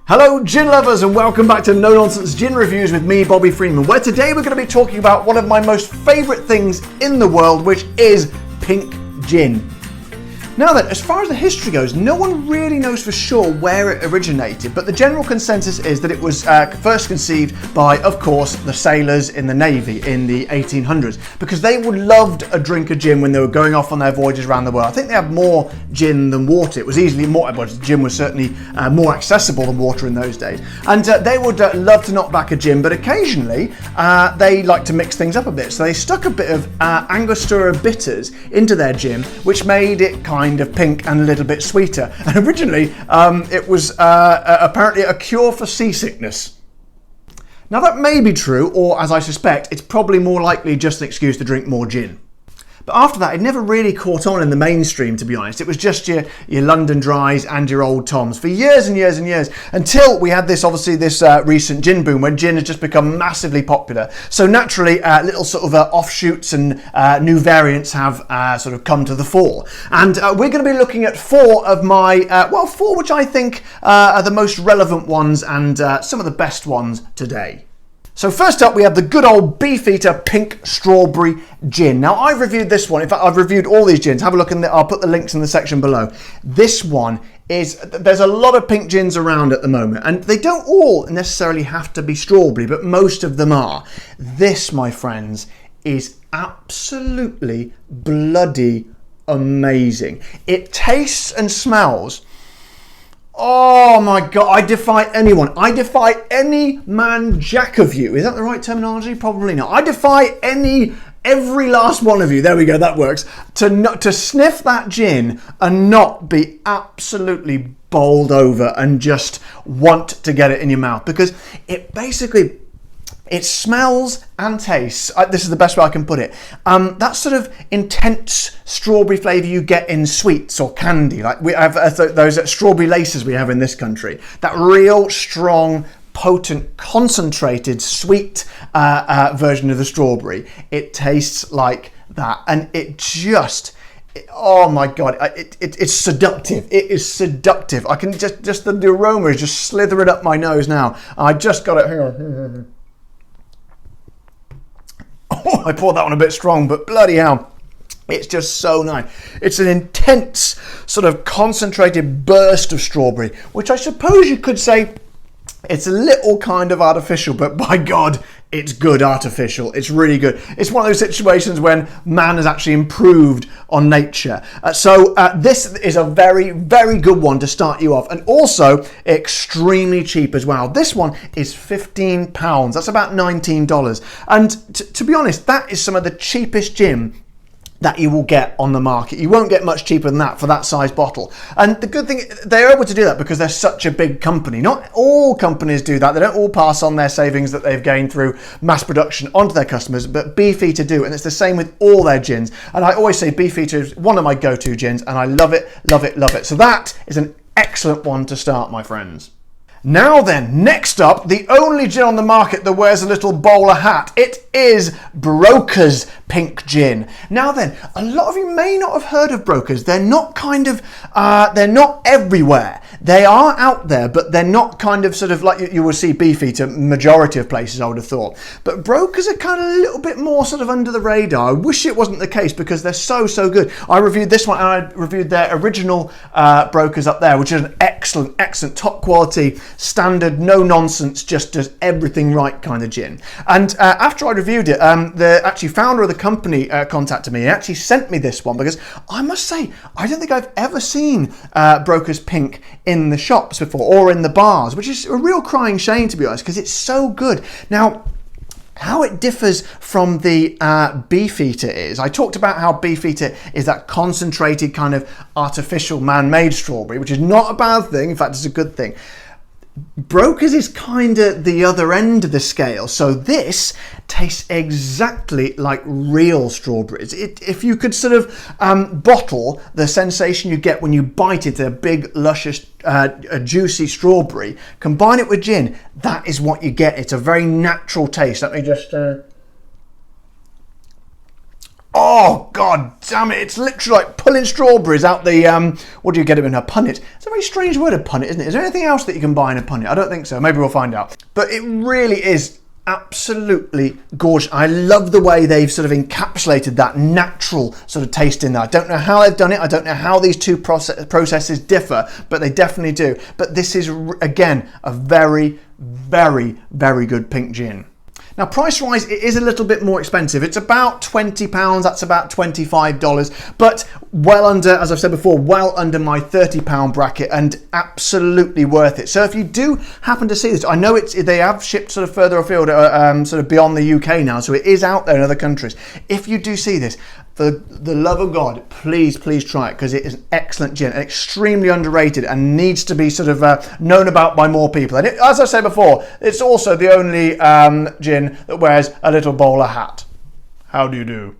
Hello gin lovers and welcome back to No Nonsense Gin Reviews with me, Bobby Freeman, where today we're going to be talking about one of my most favourite things in the world, which is pink gin. Now then, as far as the history goes, no one really knows for sure where it originated, but the general consensus is that it was first conceived by, of course, the sailors in the Navy in the 1800s, because they would loved a drink of gin when they were going off on their voyages around the world. I think they had more gin than water. It was easily more, well, gin was certainly more accessible than water in those days. And they would love to knock back a gin, but occasionally they like to mix things up a bit. So they stuck a bit of Angostura bitters into their gin, which made it kind of pink and a little bit sweeter. And originally it was apparently a cure for seasickness. Now that may be true, or as I suspect, it's probably more likely just an excuse to drink more gin. But after that, it never really caught on in the mainstream, to be honest. It was just your London Dries and your Old Toms for years and years and years, until we had this recent gin boom when gin has just become massively popular. So naturally, little sort of offshoots and new variants have sort of come to the fore. And we're going to be looking at four of my, four which I think are the most relevant ones and some of the best ones today. So first up, we have the good old Beefeater Pink Strawberry Gin. Now, I've reviewed this one. In fact, I've reviewed all these gins. Have a look, I'll put the links in the section below. This one there's a lot of pink gins around at the moment, and they don't all necessarily have to be strawberry, but most of them are. This, my friends, is absolutely bloody amazing. It tastes and smells. Oh my God, I defy anyone. I defy any man jack of you. Is that the right terminology? Probably not. I defy every last one of you, there we go, that works, to sniff that gin and not be absolutely bowled over and just want to get it in your mouth, because it smells and tastes, this is the best way I can put it, that sort of intense strawberry flavour you get in sweets or candy, like we have those strawberry laces we have in this country. That real strong, potent, concentrated, sweet version of the strawberry. It tastes like that, and oh my God, it's seductive. It is seductive. I can just the aroma is just slithering up my nose now. I just got it, hang on. Oh, I poured that one a bit strong, but bloody hell, it's just so nice. It's an intense, sort of concentrated burst of strawberry, which I suppose you could say it's a little kind of artificial, but by God, it's good artificial. It's really good. It's one of those situations when man has actually improved on nature. So this is a very, very good one to start you off, and also extremely cheap as well. This one is £15. That's about $19. And to be honest, that is some of the cheapest gin that you will get on the market. You won't get much cheaper than that for that size bottle. And the good thing, they're able to do that because they're such a big company. Not all companies do that. They don't all pass on their savings that they've gained through mass production onto their customers, but Beefeater do, and it's the same with all their gins. And I always say Beefeater is one of my go-to gins, and I love it, love it, love it. So that is an excellent one to start, my friends. Now then, next up, the only gin on the market that wears a little bowler hat. It is Broker's Pink Gin. Now then, a lot of you may not have heard of Broker's. They're not they're not everywhere. They are out there, but they're not kind of sort of like you will see Beefeater, majority of places I would have thought. But Broker's are kind of a little bit more sort of under the radar. I wish it wasn't the case because they're so, so good. I reviewed this one and I reviewed their original Broker's up there, which is an excellent, excellent, top quality, standard, no nonsense, just does everything right kind of gin. And after I reviewed it, the actually founder of the company contacted me. He actually sent me this one because I must say, I don't think I've ever seen Broker's Pink in the shops before or in the bars, which is a real crying shame, to be honest, because it's so good. Now, how it differs from the Beefeater is, I talked about how Beefeater is that concentrated kind of artificial man-made strawberry, which is not a bad thing. In fact, it's a good thing. Broker's is kind of the other end of the scale. So this tastes exactly like real strawberries. If you could sort of bottle the sensation you get when you bite into a big, luscious, juicy strawberry, combine it with gin, that is what you get. It's a very natural taste. Let me just... Oh, god damn it. It's literally like pulling strawberries out the, what do you get it in a punnet? It's a very strange word, a punnet, isn't it? Is there anything else that you can buy in a punnet? I don't think so. Maybe we'll find out. But it really is absolutely gorgeous. I love the way they've sort of encapsulated that natural sort of taste in there. I don't know how they've done it. I don't know how these two processes differ, but they definitely do. But this is, again, a very, very, very good pink gin. Now, price-wise, it is a little bit more expensive. It's about £20, that's about $25, but well under, as I've said before, well under my £30 bracket and absolutely worth it. So if you do happen to see this, I know they have shipped sort of further afield, sort of beyond the UK now, so it is out there in other countries. If you do see this, for the love of God, please try it, because it is an excellent gin, extremely underrated and needs to be sort of known about by more people. And as I said before, it's also the only gin that wears a little bowler hat. How do you do?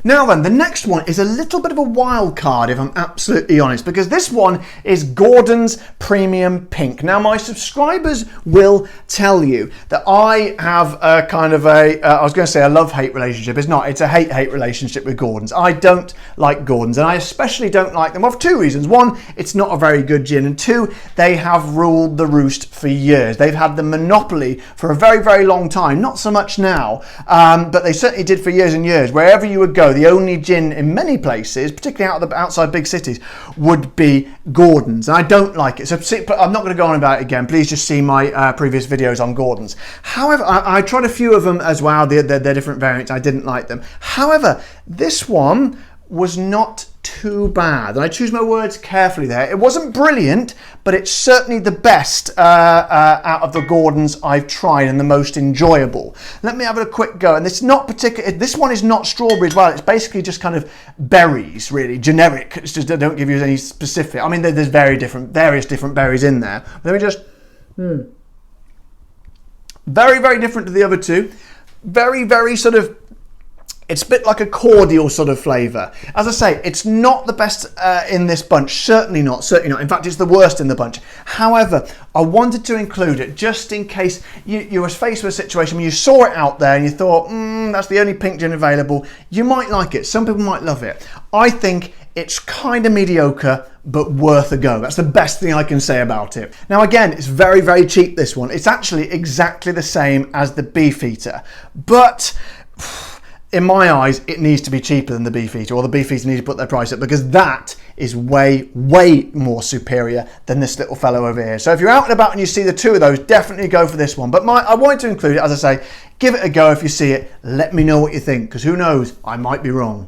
Now then, the next one is a little bit of a wild card, if I'm absolutely honest, because this one is Gordon's Premium Pink. Now, my subscribers will tell you that I have a kind of I was going to say a love-hate relationship. It's not. It's a hate-hate relationship with Gordon's. I don't like Gordon's, and I especially don't like them for two reasons. One, it's not a very good gin, and two, they have ruled the roost for years. They've had the monopoly for a very, very long time. Not so much now, but they certainly did for years and years. Wherever you would go, the only gin in many places, particularly outside big cities, would be Gordon's. And I don't like it. So I'm not going to go on about it again. Please just see my previous videos on Gordon's. However, I tried a few of them as well. They're different variants. I didn't like them. However, this one was not too bad, and I choose my words carefully there. It wasn't brilliant, but it's certainly the best out of the Gordons I've tried and the most enjoyable. Let me have a quick go. And it's not particular. This one is not strawberry as well. It's basically just kind of berries, really generic. It's just, they don't give you any specific. I mean, there's various different berries in there. Let me just. Very, very different to the other two. Very, very sort of. It's a bit like a cordial sort of flavour. As I say, it's not the best in this bunch. Certainly not. In fact, it's the worst in the bunch. However, I wanted to include it just in case you were faced with a situation where you saw it out there and you thought, that's the only pink gin available. You might like it. Some people might love it. I think it's kind of mediocre, but worth a go. That's the best thing I can say about it. Now, again, it's very, very cheap, this one. It's actually exactly the same as the Beefeater, but in my eyes, it needs to be cheaper than the Beefeater, or the Beefeater needs to put their price up, because that is way, way more superior than this little fellow over here. So if you're out and about and you see the two of those, definitely go for this one. But I wanted to include it, as I say, give it a go if you see it. Let me know what you think, because who knows, I might be wrong.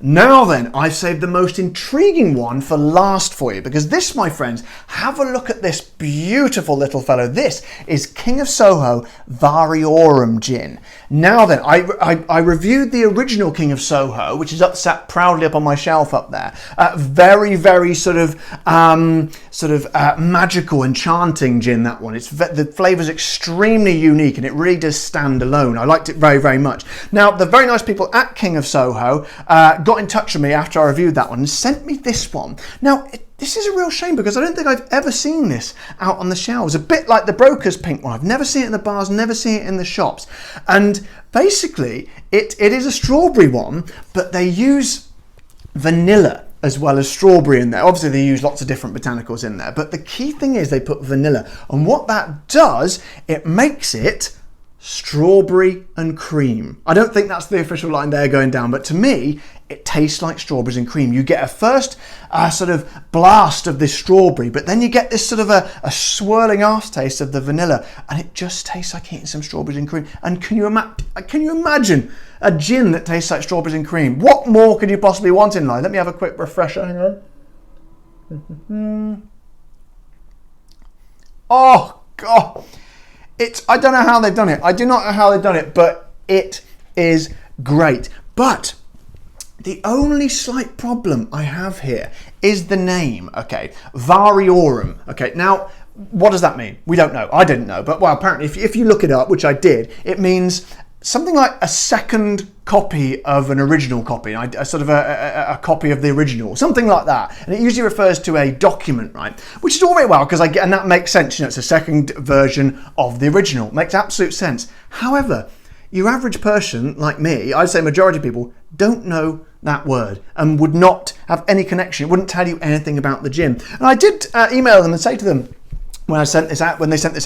Now then, I've saved the most intriguing one for last for you, because this, my friends, have a look at this beautiful little fellow. This is King of Soho Variorum gin. Now then, I reviewed the original King of Soho, which is sat proudly up on my shelf up there. Very, very sort of magical, enchanting gin, that one. The flavour's extremely unique, and it really does stand alone. I liked it very, very much. Now, the very nice people at King of Soho got in touch with me after I reviewed that one and sent me this one. Now, this is a real shame, because I don't think I've ever seen this out on the shelves. A bit like the Broker's Pink one. I've never seen it in the bars, never seen it in the shops. And basically, it is a strawberry one, but they use vanilla as well as strawberry in there. Obviously, they use lots of different botanicals in there, but the key thing is they put vanilla. And what that does, it makes it strawberry and cream. I don't think that's the official line there going down, but to me, it tastes like strawberries and cream. You get a first sort of blast of this strawberry, but then you get this sort of a swirling aftertaste of the vanilla, and it just tastes like eating some strawberries and cream. And can you imagine a gin that tastes like strawberries and cream? What more could you possibly want in life? Let me have a quick refresher. Hang on. Oh, God. I don't know how they've done it. I do not know how they've done it, but it is great. But the only slight problem I have here is the name, okay? Variorum, okay? Now, what does that mean? We don't know. I didn't know, but well, apparently if you look it up, which I did, it means something like a second copy of an original copy, a sort of a copy of the original, something like that. And it usually refers to a document, right? Which is all very well, because and that makes sense. You know, it's a second version of the original. Makes absolute sense. However, your average person like me, I'd say majority of people, don't know that word and would not have any connection. It wouldn't tell you anything about the gym. And I did email them and say to them, when they sent this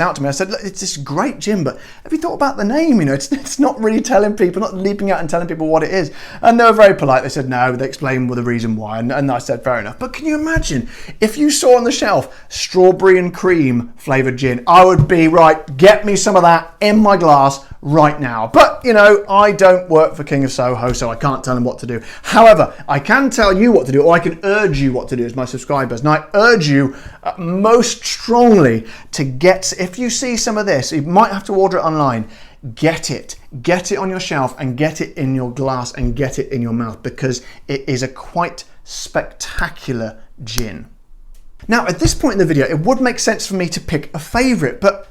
out to me, I said, look, it's this great gym, but have you thought about the name? You know, it's not really telling people, not leaping out and telling people what it is. And they were very polite. They said no, they explained the reason why. And I said, fair enough. But can you imagine if you saw on the shelf strawberry and cream flavored gin? I would be right, get me some of that in my glass right now. But, you know, I don't work for King of Soho, so I can't tell them what to do. However, I can tell you what to do, or I can urge you what to do as my subscribers. And I urge you most strongly to get, if you see some of this, you might have to order it online, get it on your shelf and get it in your glass and get it in your mouth, because it is a quite spectacular gin. Now, at this point in the video, it would make sense for me to pick a favorite, but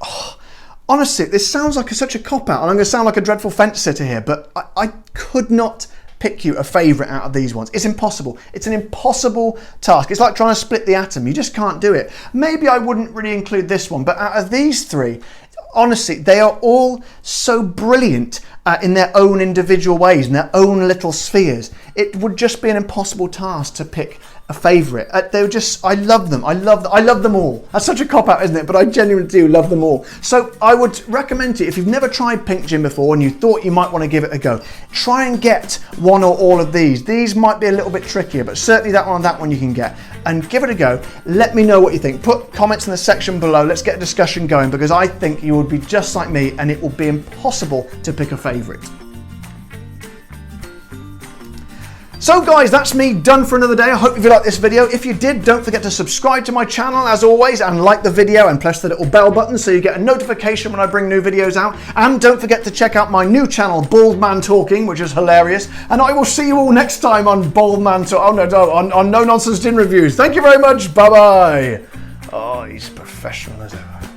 honestly, this sounds like such a cop-out, and I'm going to sound like a dreadful fence sitter here, but I could not pick you a favorite out of these ones. It's impossible. It's an impossible task. It's like trying to split the atom. You just can't do it. Maybe I wouldn't really include this one, but out of these three, honestly, they are all so brilliant in their own individual ways, in their own little spheres. It would just be an impossible task to pick a favorite. They were just, I love them. I love them all. That's such a cop-out, isn't it? But I genuinely do love them all. So I would recommend to you, if you've never tried pink gin before and you thought you might want to give it a go, try and get one or all of these. These might be a little bit trickier, but certainly that one and that one you can get. And give it a go. Let me know what you think. Put comments in the section below. Let's get a discussion going, because I think you would be just like me and it will be impossible to pick a favorite. So guys, that's me done for another day. I hope you liked this video. If you did, don't forget to subscribe to my channel as always, and like the video and press the little bell button so you get a notification when I bring new videos out. And don't forget to check out my new channel, Bald Man Talking, which is hilarious. And I will see you all next time on Bald Man on No Nonsense Gin Reviews. Thank you very much. Bye bye. Oh, he's professional as ever.